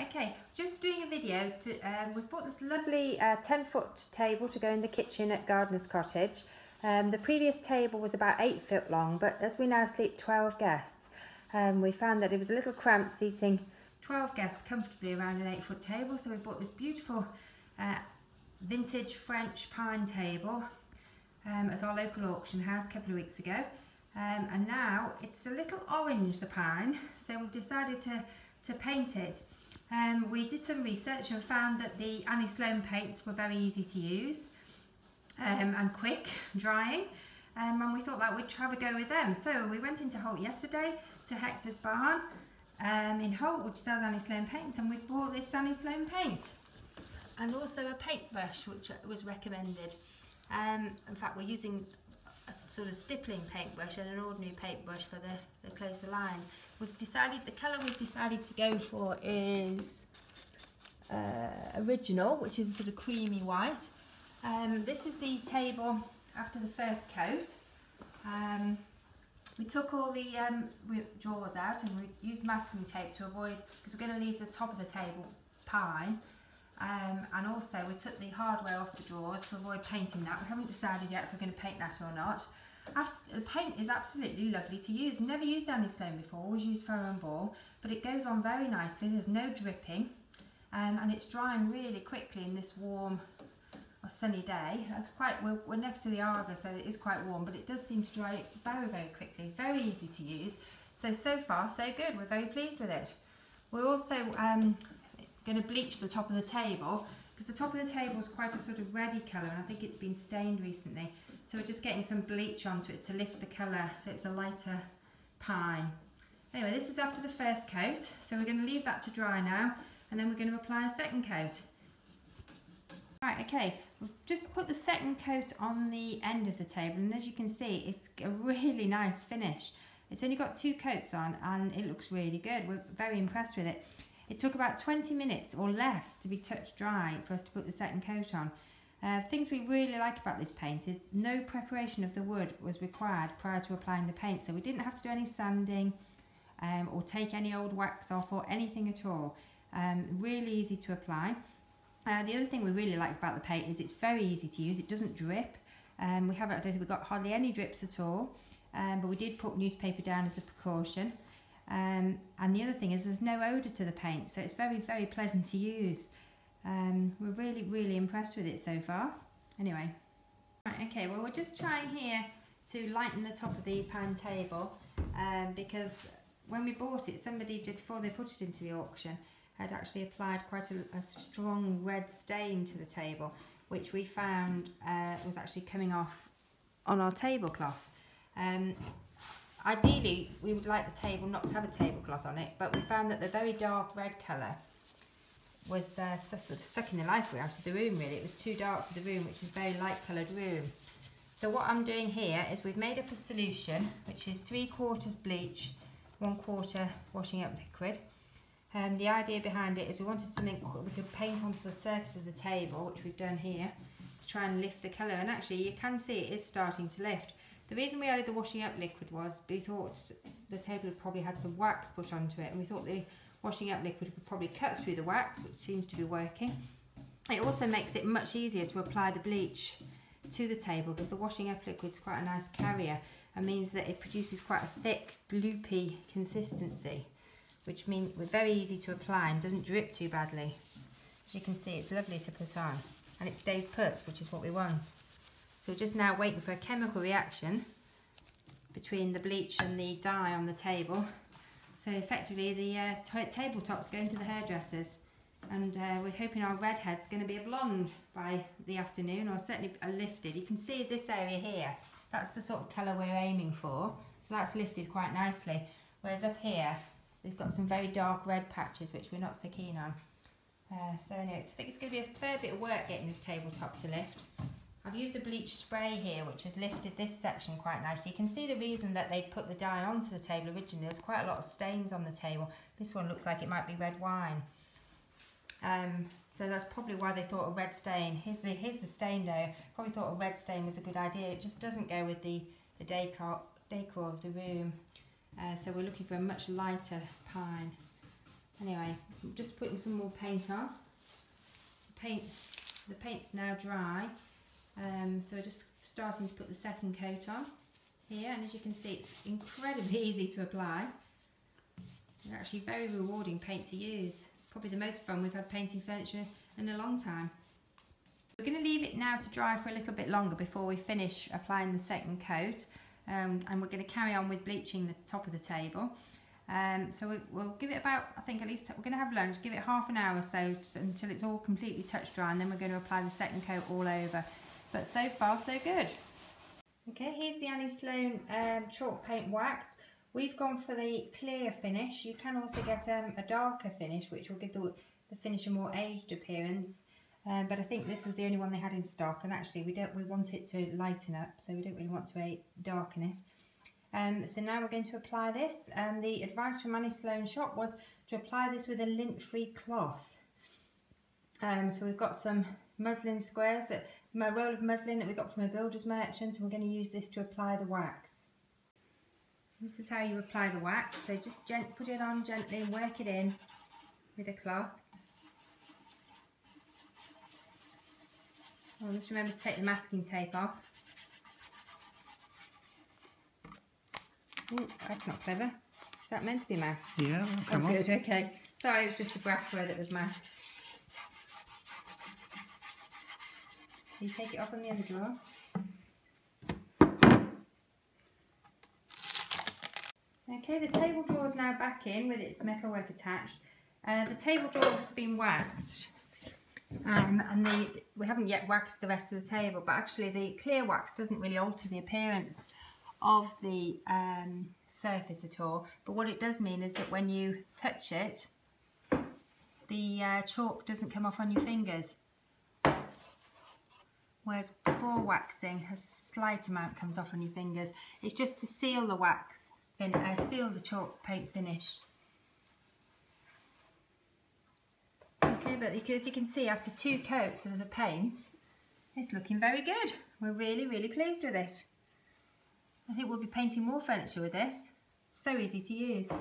Okay, just doing a video to, we've bought this lovely 10-foot table to go in the kitchen at Gardeners Cottage. The previous table was about 8 foot long, but as we now sleep 12 guests, we found that it was a little cramped seating 12 guests comfortably around an 8-foot table, so we bought this beautiful vintage French pine table at our local auction house a couple of weeks ago. And now it's a little orange, the pine, so we've decided to paint it. We did some research and found that the Annie Sloan paints were very easy to use and quick drying, and we thought that we'd have a go with them. So we went into Holt yesterday to Hector's barn in Holt, which sells Annie Sloan paints, and we bought this Annie Sloan paint and also a paintbrush which was recommended. In fact, we're using a sort of stippling paintbrush and an ordinary paintbrush for the closer lines. We've decided the colour we've decided to go for is original, which is a sort of creamy white. This is the table after the first coat. We took all the drawers out and we used masking tape to avoid, because we're going to leave the top of the table pine. And also we took the hardware off the drawers to avoid painting that. We haven't decided yet if we're going to paint that or not. The paint is absolutely lovely to use. We've never used Annie Sloan before, always used Fur and Ball, but it goes on very nicely. There's no dripping, and it's drying really quickly in this warm or sunny day. We're next to the arbor, so it is quite warm, but it does seem to dry very, very quickly. Very easy to use. So far so good. We're very pleased with it. We're also going to bleach the top of the table, because the top of the table is quite a sort of reddy colour, and I think it's been stained recently. So we're just getting some bleach onto it to lift the colour so it's a lighter pine. Anyway, this is after the first coat, so we're going to leave that to dry now, and then we're going to apply a second coat. Right, okay, we've just put the second coat on the end of the table, and as you can see, it's a really nice finish. It's only got 2 coats on and it looks really good. We're very impressed with it. It took about 20 minutes or less to be touch dry for us to put the second coat on. Things we really like about this paint is no preparation of the wood was required prior to applying the paint, so we didn't have to do any sanding or take any old wax off or anything at all. Really easy to apply. The other thing we really like about the paint is it's very easy to use. It doesn't drip. I don't think we've got hardly any drips at all, but we did put newspaper down as a precaution. And the other thing is there's no odour to the paint, so it's very, very pleasant to use. We're really, really impressed with it so far. Anyway, right, okay, well, we're just trying here to lighten the top of the pine table, because when we bought it, somebody, just before they put it into the auction, had actually applied quite a strong red stain to the table, which we found was actually coming off on our tablecloth. Ideally, we would like the table not to have a tablecloth on it, but we found that the very dark red colour was sort of sucking the life out of the room, really. It was too dark for the room, which is a very light coloured room. So what I'm doing here is we've made up a solution, which is 3/4 bleach, 1/4 washing up liquid. The idea behind it is we wanted something we could paint onto the surface of the table, which we've done here, to try and lift the colour. And actually, you can see it is starting to lift. The reason we added the washing up liquid was we thought the table had probably had some wax put onto it, and we thought the washing up liquid would probably cut through the wax, which seems to be working. It also makes it much easier to apply the bleach to the table, because the washing up liquid is quite a nice carrier and means that it produces quite a thick, gloopy consistency, which means we're very easy to apply and doesn't drip too badly. As you can see, it's lovely to put on, and it stays put, which is what we want. So we're just now waiting for a chemical reaction between the bleach and the dye on the table. So effectively the tabletop's going to the hairdressers, and we're hoping our redhead's going to be a blonde by the afternoon, or certainly a lifted. You can see this area here, that's the sort of colour we're aiming for, so that's lifted quite nicely. Whereas up here, we've got some very dark red patches, which we're not so keen on. So anyway, I think it's going to be a fair bit of work getting this tabletop to lift. I've used a bleach spray here, which has lifted this section quite nicely. You can see the reason that they put the dye onto the table originally. There's quite a lot of stains on the table. This one looks like it might be red wine. So that's probably why they thought a red stain. Here's the stain though. Probably thought a red stain was a good idea. It just doesn't go with the decor of the room. So we're looking for a much lighter pine. Anyway, I'm just putting putting some more paint on. The paint's now dry, so we're just starting to put the second coat on here, and as you can see, it's incredibly easy to apply. It's actually very rewarding paint to use. It's probably the most fun we've had painting furniture in a long time. We're going to leave it now to dry for a little bit longer before we finish applying the second coat, and we're going to carry on with bleaching the top of the table. So we'll give it about, I think at least, we're going to have lunch, give it half an hour or so until it's all completely touch dry, and then we're going to apply the second coat all over. But so far so good. Okay, here's the Annie Sloan chalk paint wax. We've gone for the clear finish. You can also get a darker finish, which will give the finish a more aged appearance. But I think this was the only one they had in stock, and actually we want it to lighten up, so we don't really want to darken it. So now we're going to apply this. The advice from Annie Sloan shop was to apply this with a lint-free cloth. So we've got some muslin squares, a roll of muslin that we got from a builder's merchant, and we're going to use this to apply the wax. This is how you apply the wax. So just put it on gently and work it in with a cloth. Oh, just remember to take the masking tape off. Oh, that's not clever. Is that meant to be masked? Yeah, come on. Good, okay. Sorry, it was just the brassware that was masked. You take it off on the other drawer. Okay, the table drawer is now back in with its metalwork attached. The table drawer has been waxed. And we haven't yet waxed the rest of the table, but actually the clear wax doesn't really alter the appearance of the surface at all. But what it does mean is that when you touch it, the chalk doesn't come off on your fingers. Whereas before waxing, a slight amount comes off on your fingers. It's just to seal the wax, seal the chalk paint finish. Okay, but as you can see, after 2 coats of the paint, it's looking very good. We're really, really pleased with it. I think we'll be painting more furniture with this. It's so easy to use.